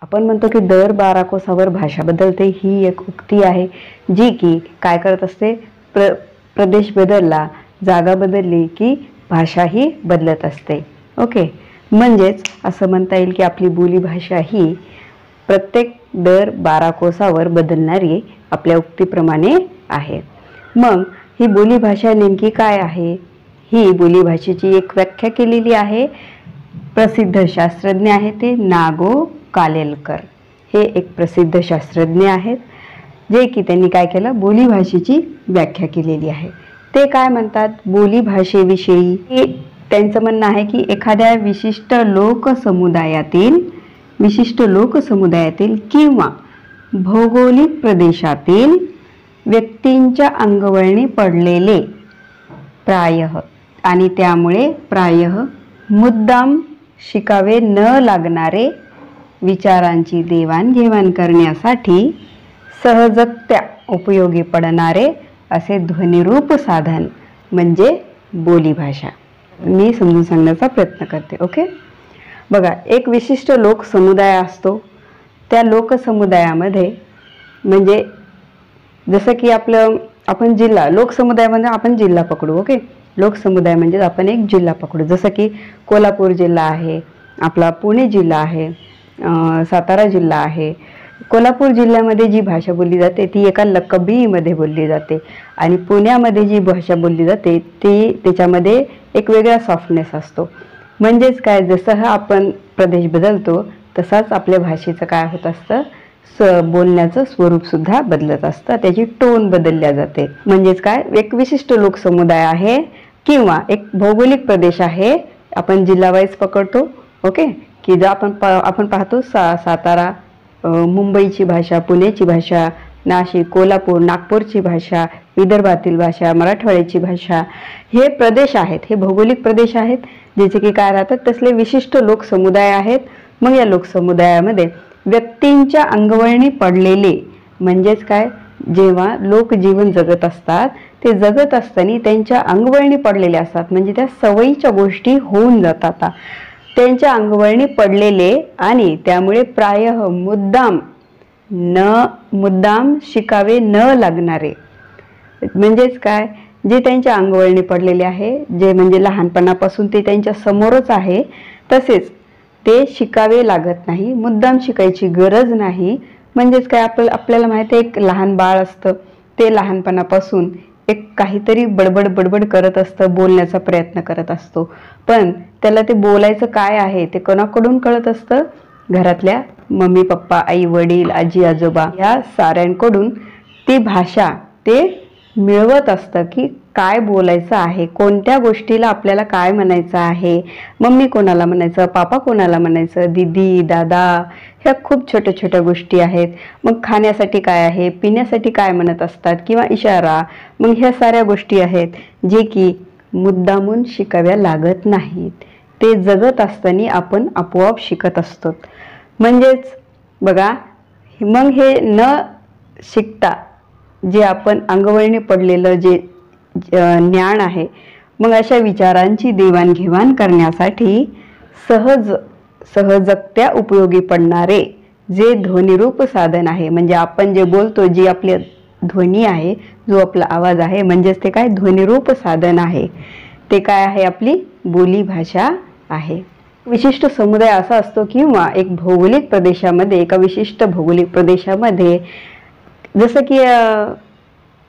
आपण म्हणतो की दर 12 कोसावर भाषा बदलते, ही एक उक्ती आहे जी की काय करत असते, प्रदेश बदलला, जागा बदलली की भाषा ही बदलत असते. ओके, म्हणजेच असं म्हणता येईल की आपली बोलीभाषा ही प्रत्येक दर 12 कोसावर बदलणारी आपल्या उक्तीप्रमाणे आहे. मग ही बोलीभाषा नेमकी काय आहे? ही बोलीभाषेची एक व्याख्या केलेली आहे प्रसिद्ध शास्त्रज्ञ आहे ते नागो कालेलकर. हे एक प्रसिद्ध शास्त्रज्ञ आहेत जे की त्यांनी काय केलं, बोलीभाषेची व्याख्या केलेली आहे. ते काय म्हणतात, बोलीभाषेविषयी त्यांचं म्हणणं आहे की एखाद्या विशिष्ट लोकसमुदायातील किंवा भौगोलिक प्रदेशातील व्यक्तींच्या अंगवळणी पडलेले प्रायः आणि त्यामुळे प्रायः मुद्दाम शिकावे न लागणारे विचारांची देवाणघेवाण करण्यासाठी सहजत्या उपयोगी पडणारे असे ध्वनिरूप साधन म्हणजे बोलीभाषा. मी समजून सांगण्याचा प्रयत्न करते. ओके, बघा, एक विशिष्ट लोकसमुदाय असतो. त्या लोकसमुदायामध्ये म्हणजे जसं की आपण जिल्हा, लोकसमुदाय म्हणजे आपण जिल्हा पकडू. ओके, लोकसमुदाय म्हणजे आपण एक जिल्हा पकडू. जसं की कोल्हापूर जिल्हा आहे, आपला पुणे जिल्हा आहे, सातारा जिल्हा आहे. कोल्हापूर जिल्ह्यामध्ये जी भाषा बोलली जाते ती एका लकबीमध्ये बोलली जाते आणि पुण्यामध्ये जी भाषा बोलली जाते ती त्याच्यामध्ये एक वेगळा सॉफ्टनेस असतो. म्हणजेच काय, जसं आपण प्रदेश बदलतो तसाच आपल्या भाषेचं काय होत असतं, बोलण्याचं स्वरूप सुद्धा बदलत असतं, त्याची टोन बदलल्या जाते. म्हणजेच काय, एक विशिष्ट लोकसमुदाय आहे किंवा एक भौगोलिक प्रदेश आहे, आपण जिल्हा वाईज पकडतो. ओके, की जर आपण पाहतो सातारा, मुंबईची भाषा, पुण्याची भाषा, नाशिक, कोल्हापूर, नागपूरची भाषा, विदर्भातील भाषा, मराठवाड्याची भाषा, हे प्रदेश आहेत, हे भौगोलिक प्रदेश आहेत ज्याचे की काय राहतात, तसले विशिष्ट लोकसमुदाय आहेत. मग या लोकसमुदायामध्ये व्यक्तींच्या अंगवळणी पडलेले म्हणजेच काय, जेव्हा लोक जीवन जगत असतात ते जगत असताना त्यांच्या अंगवळणी पडलेले असतात, म्हणजे त्या सवयीच्या गोष्टी होऊन जातात त्यांच्या अंगवळणी पडलेले आणि त्यामुळे प्रायः मुद्दाम शिकावे न लागणारे. म्हणजेच काय, जे त्यांच्या अंगवळणी पडलेले आहे, जे म्हणजे लहानपणापासून ते त्यांच्या समोरच आहे, तसेच ते शिकावे लागत नाही, मुद्दाम शिकायची गरज नाही. म्हणजेच काय, आपल्याला माहिती आहे एक लहान बाळ असतं, ते लहानपणापासून एक काहीतरी बडबड करत असतं, बोलण्याचा प्रयत्न करत असतो, पण त्याला ते बोलायचं काय आहे ते कोणाकडून कळत असतं, घरातल्या मम्मी पप्पा, आई वडील, आजी आजोबा या साऱ्यांकडून ती भाषा ते मिळवत असतं की काय बोलायचं आहे, कोणत्या गोष्टीला आपल्याला काय म्हणायचं आहे. मम्मी कोणाला म्हणायचं, पापा कोणाला म्हणायचं, दीदी, दादा, ह्या खूप छोट्या छोट्या गोष्टी आहेत. मग खाण्यासाठी काय आहे, पिण्यासाठी काय म्हणत असतात किंवा इशारा. मग ह्या साऱ्या गोष्टी आहेत जे की मुद्दामून शिकाव्या लागत नाहीत, ते जगत असताना आपण आपोआप शिकत असतो. म्हणजेच बघा, मग हे न शिकता जे आपण अंगवळणी पडलेलं जे ज्ञान आहे, मग अशा विचारांची देवाणघेवाण करण्यासाठी सहजत्या उपयोगी पडणारे जे ध्वनिरूप साधन आहे, म्हणजे आपण जे बोलतो, जी आपली ध्वनी आहे, जो आपला आवाज आहे, म्हणजेच ते काय ध्वनिरूप साधन आहे, ते काय आहे, आपली बोलीभाषा आहे. विशिष्ट समुदाय असा असतो किंवा एक भौगोलिक प्रदेशामध्ये, एका विशिष्ट भौगोलिक प्रदेशामध्ये, जसं की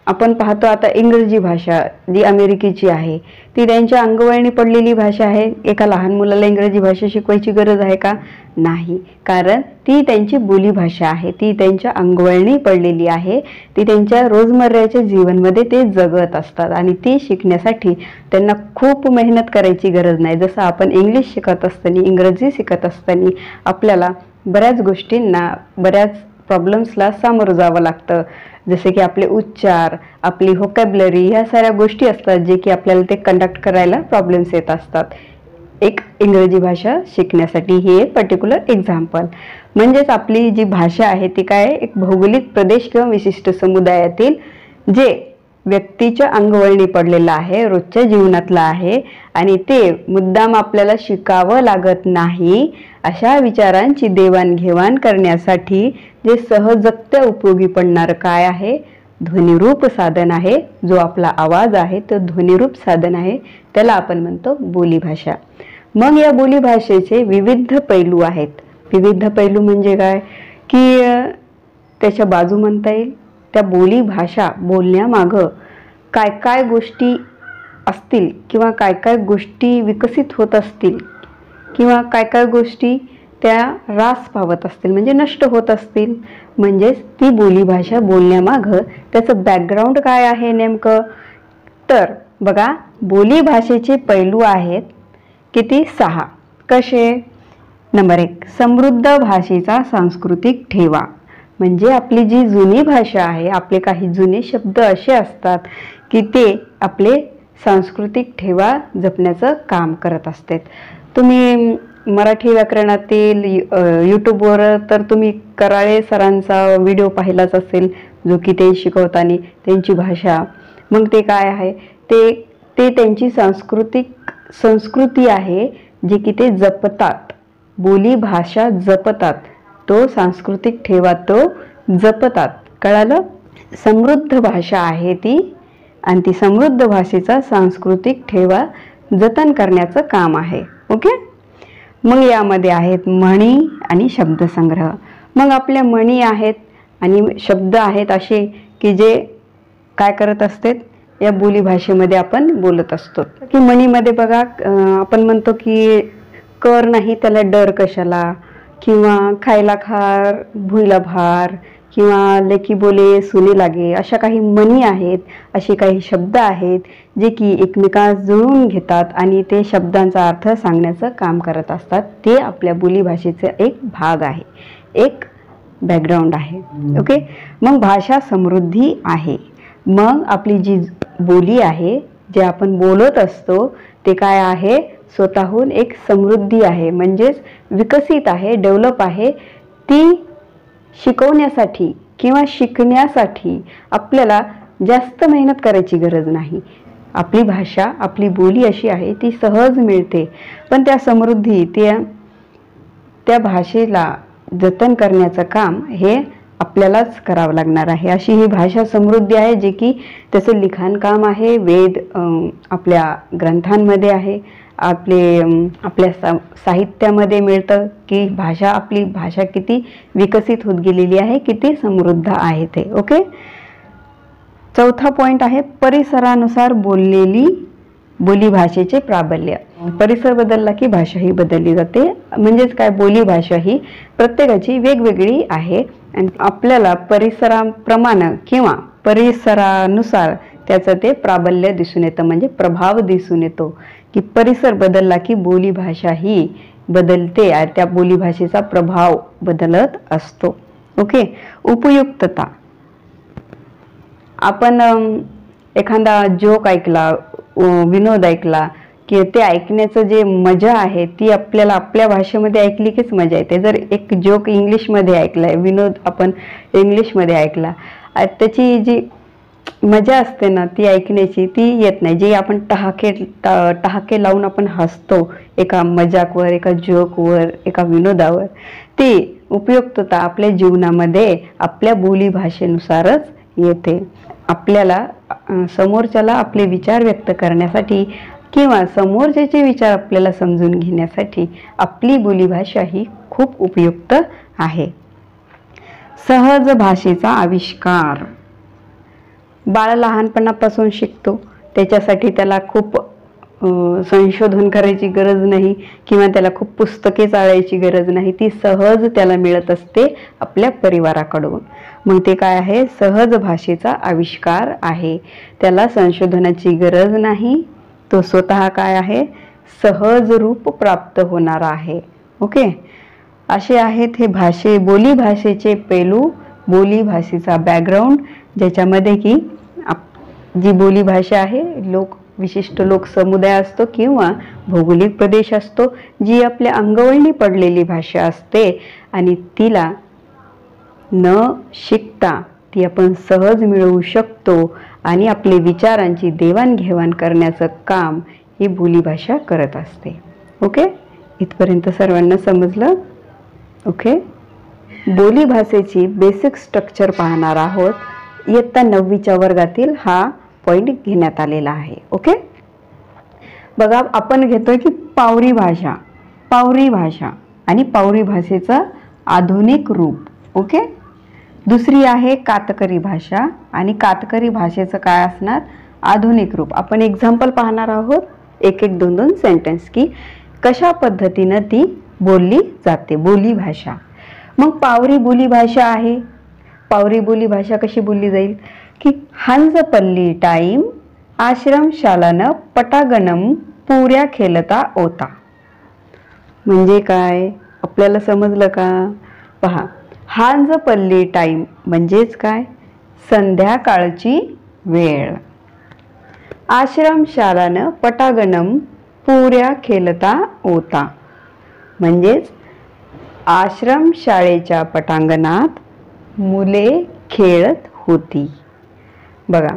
आपण पाहतो आता इंग्रजी भाषा जी अमेरिकेची आहे ती त्यांच्या अंगवळणी पडलेली भाषा आहे. एका लहान मुलाला इंग्रजी भाषा शिकवायची गरज आहे का? नाही, कारण ती त्यांची बोलीभाषा आहे, ती त्यांच्या अंगवळणी पडलेली आहे, ती त्यांच्या रोजमर्याच्या जीवनमध्ये ते जगत असतात आणि ती शिकण्यासाठी त्यांना खूप मेहनत करायची गरज नाही. जसं आपण इंग्लिश शिकत असताना, इंग्रजी शिकत असताना आपल्याला बऱ्याच गोष्टींना, बऱ्याच प्रॉब्लेम्सला सामोरं जावं लागतं, जसे की आपले उच्चार, आपली व्होकॅब्युलरी, ह्या साऱ्या गोष्टी असतात जे की आपल्याला ते कंडक्ट करायला प्रॉब्लेम्स येत असतात. एक इंग्रजी भाषा शिकण्यासाठी हे एक पर्टिक्युलर एक्झाम्पल. म्हणजेच आपली जी भाषा आहे ती काय, एक भौगोलिक प्रदेश किंवा विशिष्ट समुदायातील जे व्यक्तीच्या अंगवळणी पडलेलं आहे, रोजच्या जीवनातलं आहे आणि ते मुद्दाम आपल्याला शिकावं लागत नाही, अशा विचारांची देवाणघेवाण करण्यासाठी जे सहजगत्या उपयोगी पडणारं काय आहे, ध्वनिरूप साधन आहे. जो आपला आवाज आहे तो ध्वनिरूप साधन आहे, त्याला आपण म्हणतो बोलीभाषा. मग या बोलीभाषेचे विविध पैलू आहेत. विविध पैलू म्हणजे काय की त्याच्या बाजू म्हणता येईल. त्या बोलीभाषा बोलण्यामागं काय काय गोष्टी असतील किंवा काय काय गोष्टी विकसित होत असतील किंवा काय काय गोष्टी त्या ऱ्हास पावत असतील म्हणजे नष्ट होत असतील. म्हणजेच ती बोलीभाषा बोलण्यामागं त्याचं बॅकग्राऊंड काय आहे नेमकं. तर बघा, बोलीभाषेचे पैलू आहेत किती? 6. कसे? नंबर 1, समृद्ध भाषेचा सांस्कृतिक ठेवा. म्हणजे आपली जी जुनी भाषा आहे, आपले काही जुने शब्द असे असतात की ते आपले सांस्कृतिक ठेवा जपण्याचं काम करत असतात. तुम्ही मराठी व्याकरणातील यूट्यूबवर तर तुम्ही कराळे सरांचा व्हिडिओ पाहिलाच असेल, जो की ते शिकवताना त्यांची भाषा, मग ते काय आहे ते त्यांची संस्कृती आहे जी की ते जपतात. बोली भाषा जपतात, तो सांस्कृतिक ठेवा तो जपतात. कळालं? समृद्ध भाषा आहे ती आणि ती समृद्ध भाषेचा सांस्कृतिक ठेवा जतन करण्याचं काम आहे. ओके. मग यामध्ये आहेत म्हणी आणि शब्दसंग्रह. मग आपल्या म्हणी आहेत आणि शब्द आहेत असे की जे काय करत असतात, या बोलीभाषेमध्ये आपण बोलत असतो. की म्हणीमध्ये बघा, आपण म्हणतो की कर नाही त्याला डर कशाला, किंवा खायला खार भुईला भार, किंवा लेकी बोले सुने लागे, अशा काही म्हणी आहेत. असे काही शब्द आहेत जे की एकमेकांना जुळवून घेतात आणि ते शब्दांचा अर्थ सांगण्याचं काम करत असतात. ते आपल्या बोलीभाषेचा एक भाग आहे, एक बॅकग्राऊंड आहे. ओके. मग भाषा समृद्धी आहे. मग आपली जी बोली आहे, जे आपण बोलत असतो, ते काय आहे? स्वतःहून एक समृद्धी आहे, म्हणजेच विकसित आहे, डेव्हलप आहे. ती शिकवण्यासाठी किंवा शिकण्यासाठी आपल्याला जास्त मेहनत करायची गरज नाही. आपली भाषा, आपली बोली अशी आहे ती सहज मिळते. पण त्या समृद्धी, त्या भाषेला जतन करण्याचं काम हे आपल्यालाच करावं लागणार आहे. अशी ही भाषा समृद्धी आहे जी की त्याचं लिखाण काम आहे. वेद आपल्या ग्रंथांमध्ये आहे, आपल्या साहित्यामध्ये मिळतं की आपली भाषा किती विकसित होत गेलेली आहे, किती समृद्ध आहे ते. ओके. चौथा पॉइंट आहे परिसरानुसार बोललेली बोलीभाषेचे प्राबल्य. परिसर बदलला की भाषा ही बदलली जाते. म्हणजेच काय, बोलीभाषा ही प्रत्येकाची वेगवेगळी आहे आणि आपल्याला परिसराप्रमाणे किंवा परिसरानुसार त्याचं ते प्राबल्य दिसून येतं, म्हणजे प्रभाव दिसून येतो. की परिसर बदलला की बोलीभाषा ही बदलते, त्या बोलीभाषेचा प्रभाव बदलत असतो. ओके. उपयुक्तता. आपण एखादा जोक ऐकला, विनोद ऐकला की ते ऐकण्याचं जे मजा आहे ती आपल्याला आपल्या भाषेमध्ये ऐकली कीच मजा येते. जर एक जोक इंग्लिशमध्ये ऐकलाय, विनोद आपण इंग्लिशमध्ये ऐकला, त्याची जी मजा असते ना ती ऐकण्याची, ती येत नाही. जी आपण टहाके लावून आपण हसतो एका मजाकवर, एका जोकवर, एका विनोदावर, ती उपयुक्तता आपल्या जीवनामध्ये आपल्या बोलीभाषेनुसारच येते. आपल्याला समोरच्याला आपले विचार व्यक्त करण्यासाठी किंवा समोरच्याचे विचार आपल्याला समजून घेण्यासाठी आपली बोलीभाषा ही खूप उपयुक्त आहे. सहज भाषेचा आविष्कार. बाळ लहानपणापासून शिकतो, त्याच्यासाठी त्याला खूप संशोधन करायची गरज नाही किंवा त्याला खूप पुस्तके चाळायची गरज नाही. ती सहज त्याला मिळत असते आपल्या परिवाराकडून. मग ते काय आहे? सहज भाषेचा आविष्कार आहे. त्याला संशोधनाची गरज नाही, तो स्वतः काय आहे? सहज रूप प्राप्त होणार आहे. ओके. असे आहेत हे बोलीभाषेचे पैलू, बोलीभाषेचा बॅकग्राऊंड, ज्याच्यामध्ये की जी बोलीभाषा आहे विशिष्ट लोक समुदाय असतो किंवा भौगोलिक प्रदेश असतो, जी आपल्या अंगवळणी पडलेली भाषा असते आणि तिला न शिकता ती आपण सहज मिळवू शकतो आणि आपले विचारांची देवाणघेवाण करण्याचं काम ही बोलीभाषा करत असते. ओके, इथपर्यंत सर्वांना समजलं? ओके, बोलीभाषेची बेसिक स्ट्रक्चर पाहणार आहोत. इयत्ता 9वीच्या वर्गातील हा पॉईंट घेण्यात आलेला आहे. ओके, बघा आपण घेतोय की पावरी भाषा, पावरी भाषा आणि पावरी भाषेचं आधुनिक रूप. ओके, दुसरी आहे कातकरी भाषा आणि कातकरी भाषेचं काय असणार? आधुनिक रूप. आपण एक्झाम्पल पाहणार आहोत, एक एक दोन दोन सेंटेन्स की कशा पद्धतीनं ती बोलली जाते, बोली भाषा. मग पावरी बोली भाषा आहे. पावरी बोली भाषा कशी बोलली जाईल की हंजपल्ली टाईम आश्रमशालानं पटागणम पुऱ्या खेळता होता. म्हणजे काय आपल्याला समजलं का? पहा, हांजपल्ली टाईम म्हणजेच काय? संध्याकाळची वेळ. आश्रमशालानं पटागणम पुऱ्या खेळता होता म्हणजेच आश्रमशाळेच्या पटांगणात मुले खेळत होती. बघा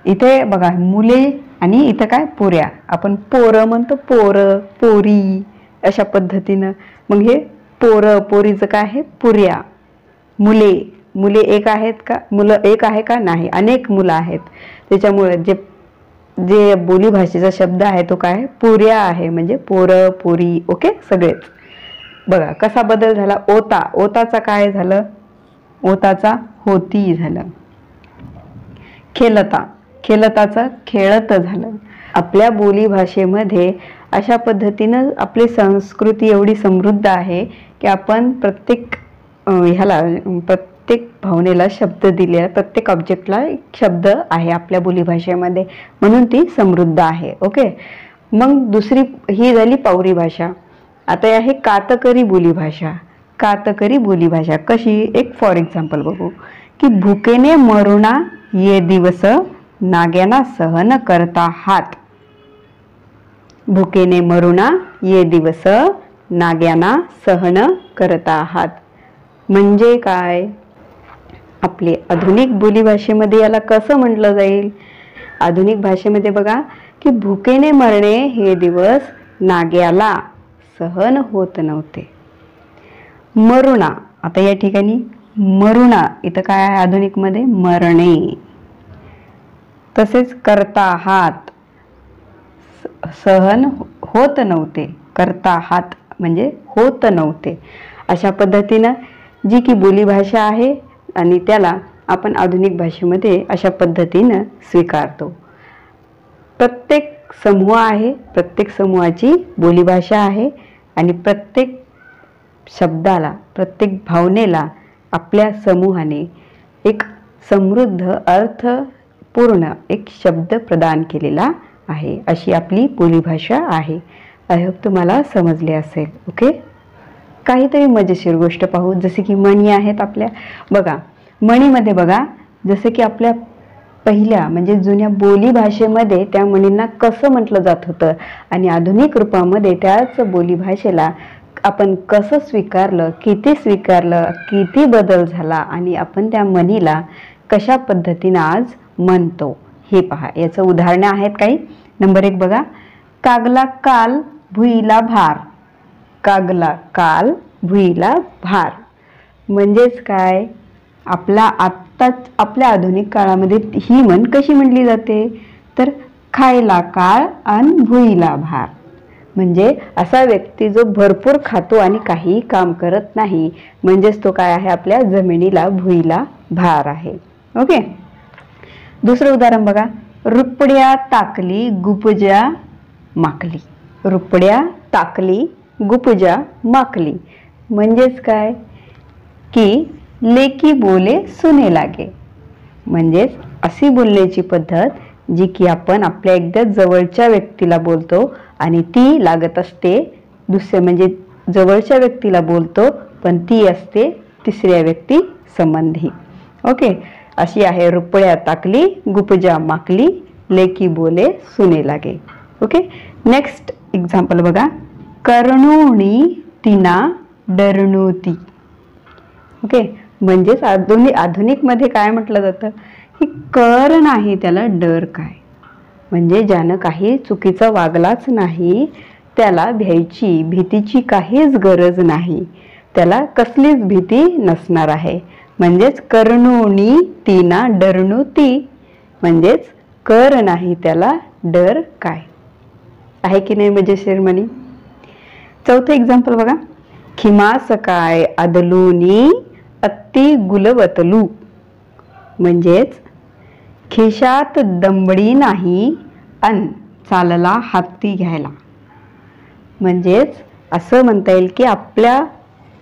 इथे बघा मुले आणि इथं काय? पुऱ्या. आपण पोरं म्हणतो, पोरं पोरी अशा पद्धतीनं. मग हे पोरं पोरीचं काय आहे? पुऱ्या. मुले, मुले एक आहेत का? मुलं एक आहे का? नाही, अनेक मुलं आहेत. त्याच्यामुळे जे जे बोलीभाषेचा शब्द आहे तो काय? पुऱ्या आहे, म्हणजे पोरं पोरी. ओके, सगळेच. बघा कसा बदल झाला. ओता, ओताचा काय झालं? ओताचा होती झालं. खेळता, खेळताचं खेळत झालं. आपल्या बोलीभाषेमध्ये अशा पद्धतीनं आपली संस्कृती एवढी समृद्ध आहे की आपण प्रत्येक प्रत्येक भावनेला शब्द दिले, प्रत्येक ऑब्जेक्टला एक शब्द आहे आपल्या बोलीभाषेमध्ये, म्हणून ती समृद्ध आहे. ओके, मग दुसरी ही झाली पावरी भाषा. आता आहे कातकरी बोलीभाषा. कातकरी बोलीभाषा कशी? एक फॉर एक्झाम्पल बघू की भुकेने मरुणा ये दिवस नाग्याना सहन करता हात. भुकेने मरुणा ये दिवस नाग्याना सहन करता हात म्हणजे काय? आपले आधुनिक बोलीभाषेमध्ये याला कसं म्हटलं जाईल? आधुनिक भाषेमध्ये बघा की भुकेने मरणे हे दिवस नाग्याला सहन होत नव्हते. मरुणा, आता या ठिकाणी मरुणा इथं काय आहे? आधुनिकमध्ये मरणे. तसेच करता हात, सहन होत नव्हते. करता हात म्हणजे होत नव्हते. अशा पद्धतीनं जी की बोलीभाषा आहे आणि त्याला आपण आधुनिक भाषेमध्ये अशा पद्धतीनं स्वीकारतो. प्रत्येक समूह आहे, प्रत्येक समूहाची बोलीभाषा आहे आणि प्रत्येक शब्दाला, प्रत्येक भावनेला आपल्या समूहाने एक समृद्ध अर्थपूर्ण एक शब्द प्रदान केलेला आहे. अशी आपली बोलीभाषा आहे. आय होप तुम्हाला समजले असेल. ओके, काहीतरी मजेशीर गोष्ट पाहू. जसे की म्हणी आहेत आपल्या. बघा म्हणीमध्ये बघा जसे की आपल्या पहिल्या म्हणजे जुन्या बोलीभाषेमध्ये त्या म्हणींना कसं म्हटलं जात होतं आणि आधुनिक रूपामध्ये त्याच बोलीभाषेला आपण कसं स्वीकारलं, किती बदल झाला आणि आपण त्या म्हणीला कशा पद्धतीनं आज म्हणतो हे पहा. याचं उदाहरणं आहेत काही. नंबर 1 बघा, कागला काल भुईला भार. कागला काल भुईला भार म्हणजेच काय? आपल्या आधुनिक काळामध्ये ही म्हण कशी म्हणली जाते? तर खायला काळ आणि भुईला भार. म्हणजे असा व्यक्ती जो भरपूर खातो आणि काही काम करत नाही, म्हणजेच तो काय आहे? आपल्या जमिनीला भुईला भार आहे. ओके, दुसरं उदाहरण बघा, रुपड्या ताकली गुपजा माकली. रुपड्या ताकली गुपजा माकली म्हणजेच काय? की लेकी बोले सुने लागे. म्हणजेच अशी बोलण्याची पद्धत जी की आपण आपल्या एकदा जवळच्या व्यक्तीला बोलतो आणि ती लागत असते दुसरे, म्हणजे जवळच्या व्यक्तीला बोलतो पण ती असते तिसऱ्या व्यक्ती संबंधी. ओके, अशी आहे रुपड्या ताकली गुपजा माकली लेकी बोले सुने लागे. ओके, नेक्स्ट एक्झाम्पल बघा, कर्णुणी तिना डरणुती. ओके, म्हणजेच आधुनिक मध्ये काय म्हटलं जातं कर नाही त्याला डर काय. म्हणजे ज्यानं काही चुकीचं वागलाच नाही त्याला भीतीची काहीच गरज नाही, त्याला कसलीच भीती नसणार आहे. म्हणजेच कर्णोनी तीना डरणू ती, म्हणजेच कर नाही त्याला डर काय. आहे की नाही मजेशीर म्हणी. चौथं एक्झाम्पल बघा. खिमास काय आदलूनी अत्ती गुलवतलू. म्हणजेच खिशात दमडी नाही अन चालला हत्ती घ्यायला. म्हणजेच असं म्हणता येईल की आपल्या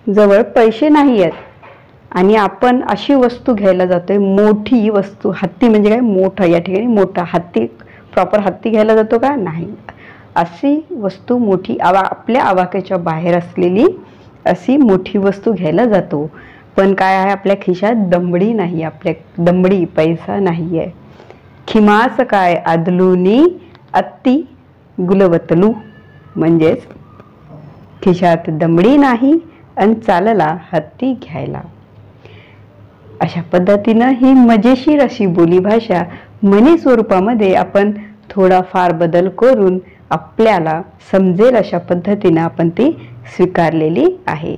जवळ पैसे नाही आहेत आणि आपण अशी वस्तू घ्यायला जातोय, मोठी वस्तू. हत्ती म्हणजे काय, मोठा. या ठिकाणी मोठा हत्ती, प्रॉपर हत्ती घ्यायला जातो का, नाही. अशी वस्तू मोठी, आपल्या आवाक्याच्या बाहेर असलेली अशी मोठी वस्तू घ्यायला जातो. पण काय आहे, आपल्या खिशात दमडी नाही, आपल्या दमडी पैसा नाही आहे. खिमास काय आदलूनी अत्ती गुलवतलू. म्हणजेच खिशात दमडी नाही आणि चालला हत्ती घ्यायला. अशा पद्धतीनं ही मजेशीर अशी बोलीभाषा म्हणी स्वरूपामध्ये आपण थोडाफार बदल करून आपल्याला समजेल अशा पद्धतीनं आपण ती स्वीकारलेली आहे,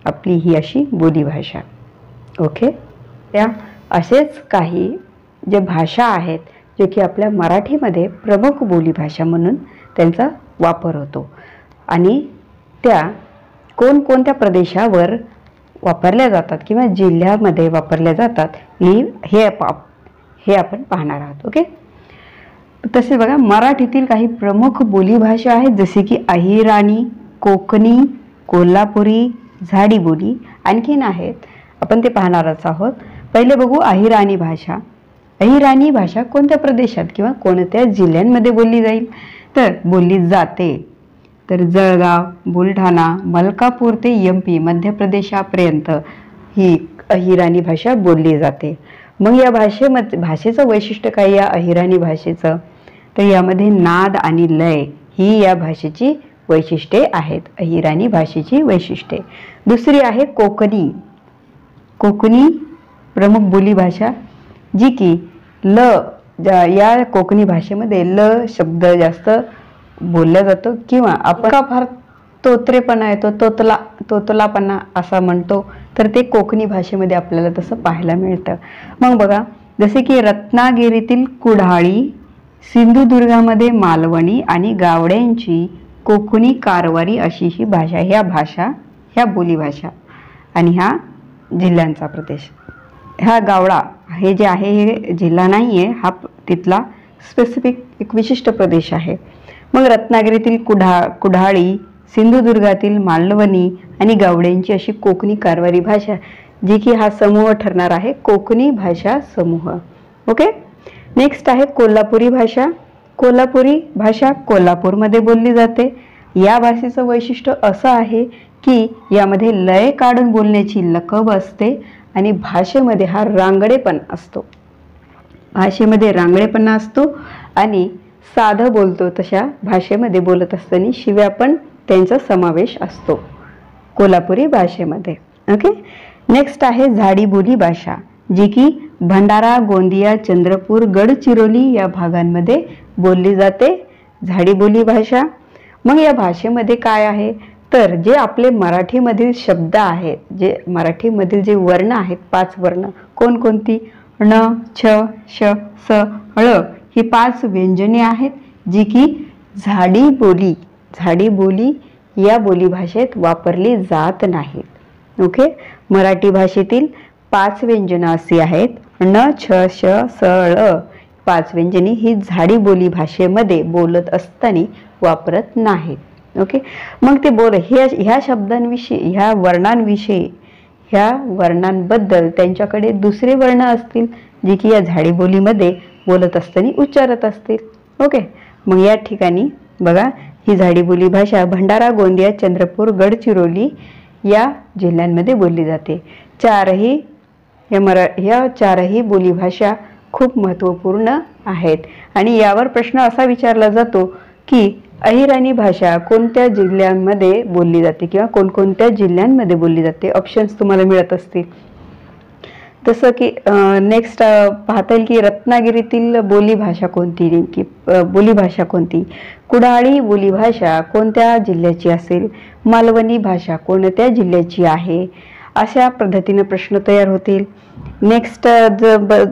आपली ही अशी बोलीभाषा. ओके. त्या असेच काही जे भाषा आहेत जे की आपल्या मराठीमध्ये प्रमुख बोलीभाषा म्हणून त्यांचा वापर होतो आणि त्या कोणकोणत्या प्रदेशावर वापरल्या जातात किंवा जिल्ह्यामध्ये वापरल्या जातात हे आपण पाहणार आहोत. ओके. तसे बघा, मराठीतील काही प्रमुख बोलीभाषा आहेत जसे की अहिराणी, कोकणी, कोल्हापुरी, झाडी बोली. आणखीन आहेत, आपण ते पाहणारच आहोत. पहिले बघू अहिराणी भाषा. अहिराणी भाषा कोणत्या प्रदेशात किंवा कोणत्या जिल्ह्यांमध्ये बोलली जाईल तर बोलली जाते तर जळगाव, बुलढाणा, मलकापूर ते MP मध्य प्रदेशापर्यंत ही अहिराणी भाषा बोलली जाते. मग या भाषेचं वैशिष्ट्य काय या अहिराणी भाषेचं, तर यामध्ये नाद आणि लय ही या भाषेची वैशिष्ट्ये आहेत, अहिराणी भाषेची वैशिष्ट्ये. दुसरी आहे कोकणी. कोकणी प्रमुख बोलीभाषा जी की या कोकणी भाषेमध्ये ल शब्द जास्त बोलला जातो किंवा आपण का फार तोत्रेपणा येतो, तोतलापणा असा म्हणतो, तर ते कोकणी भाषेमध्ये आपल्याला तसं पाहायला मिळतं. मग बघा, जसे की रत्नागिरीतील कुडाळी, सिंधुदुर्गामध्ये मालवणी आणि गावड्यांची कोकणी कारवारी अशी ही भाषा, ह्या बोलीभाषा आणि हा जिल्ह्यांचा प्रदेश. ह्या गावडा हे जे आहे हे जिल्हा नाही आहे, हा तिथला स्पेसिफिक एक विशिष्ट प्रदेश आहे. मग रत्नागिरीतील कुडाळी, सिंधुदुर्गातील मालवणी आणि गावड्यांची अशी कोकणी कारवारी भाषा जी की हा समूह ठरणार आहे कोकणी भाषा समूह. ओके. नेक्स्ट आहे कोल्हापुरी भाषा. कोल्हापुरी भाषा कोल्हापूरमध्ये बोलली जाते. या भाषेचं वैशिष्ट्य असं आहे की यामध्ये लय काढून बोलण्याची लकब असते आणि भाषेमध्ये हा रांगडेपण असतो. भाषेमध्ये रांगडेपणा असतो आणि साधं बोलतो तशा भाषेमध्ये बोलत असताना शिव्या पण त्यांचा समावेश असतो कोल्हापुरी भाषेमध्ये. ओके. नेक्स्ट आहे झाडी बोली भाषा जी की भंडारा, गोंदिया, चंद्रपूर, गडचिरोली या भागांमध्ये बोलली जाते, झाडी बोली भाषा. मग या भाषेमध्ये काय आहे तर जे आपले मराठीमधील शब्द आहेत, जे मराठीमधील जे वर्ण आहेत, 5 वर्ण कोणकोणती, ण, छ, श, स, ळ ही 5 व्यंजने आहेत जी की झाडी बोली या बोली भाषेत वापरली जात नाहीत. ओके. मराठी भाषेतील 5 व्यंजनं अशी आहेत, ण, छ, श, स, ळ. 5 व्यंजने ही झाडी बोली भाषेमध्ये बोलत असताना वापरत नाहीत. ओके. मग ते ह्या शब्दांविषयी, ह्या वर्णांविषयी, ह्या वर्णांबद्दल त्यांच्याकडे दुसरे वर्ण असतील जे की या झाडी बोलीमध्ये बोलत असताना उच्चारत असतील. ओके. मग या ठिकाणी बघा, ही झाडी बोली भाषा भंडारा, गोंदिया, चंद्रपूर, गडचिरोली या जिल्ह्यांमध्ये बोलली जाते. ह्या चारही बोलीभाषा खूप महत्त्वपूर्ण आहेत आणि यावर प्रश्न असा विचारला जातो की अहिराणी भाषा कोणत्या जिल्ह्यांमध्ये बोलली जाते किंवा कोणकोणत्या जिल्ह्यांमध्ये बोलली जाते. ऑप्शन्स तुम्हाला मिळत असतील तसं की नेक्स्ट पाहता येईल की रत्नागिरीतील बोलीभाषा कोणती, नेमकी बोलीभाषा कोणती, कुडाळी बोलीभाषा कोणत्या जिल्ह्याची असेल, मालवणी भाषा कोणत्या जिल्ह्याची आहे, अशा पद्धतीने प्रश्न तयार होतील. नेक्स्ट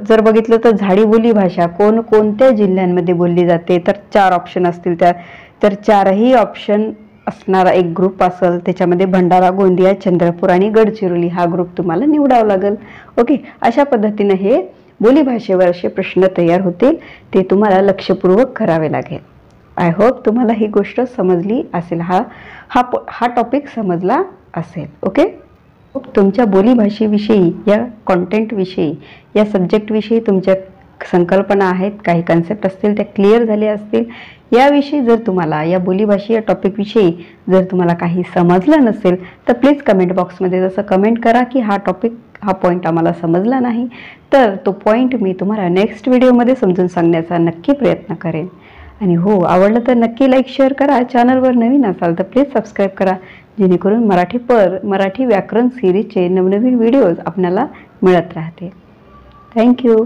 जर बघितलं तर झाडी बोली भाषा कोणत्या जिल्ह्यांमध्ये बोलली जाते, तर 4 ऑप्शन असतील त्यात. तर 4ही ऑप्शन असणारा एक ग्रुप असेल, त्याच्यामध्ये भंडारा, गोंदिया, चंद्रपूर आणि गडचिरोली हा ग्रुप तुम्हाला निवडावा लागेल. ओके, अशा पद्धतीने हे बोलीभाषेवर असे प्रश्न तयार होतील, ते तुम्हाला लक्षपूर्वक करावे लागेल. आय होप तुम्हाला ही गोष्ट समजली असेल, हा टॉपिक समजला असेल. ओके, तुमच्या बोलीभाषेविषयी, या कॉन्टेंटविषयी, या सब्जेक्टविषयी तुमच्या संकल्पना आहेत, काही कन्सेप्ट असतील त्या क्लिअर झाले असतील. याविषयी जर तुम्हाला, या बोलीभाषा या टॉपिकविषयी जर तुम्हाला काही समजलं नसेल तर प्लीज कमेंट बॉक्समध्ये जसं कमेंट करा की हा पॉईंट आम्हाला समजला नाही, तर तो पॉईंट मी तुम्हाला नेक्स्ट व्हिडिओमध्ये समजून सांगण्याचा नक्की प्रयत्न करेन. आणि हो, आवडलं तर नक्की लाईक शेअर करा. चॅनलवर नवीन असाल तर प्लीज सबस्क्राईब करा, जेणेकरून मराठी व्याकरण सिरीजचे नवनवीन व्हिडिओज आपल्याला मिळत राहतील. थँक्यू.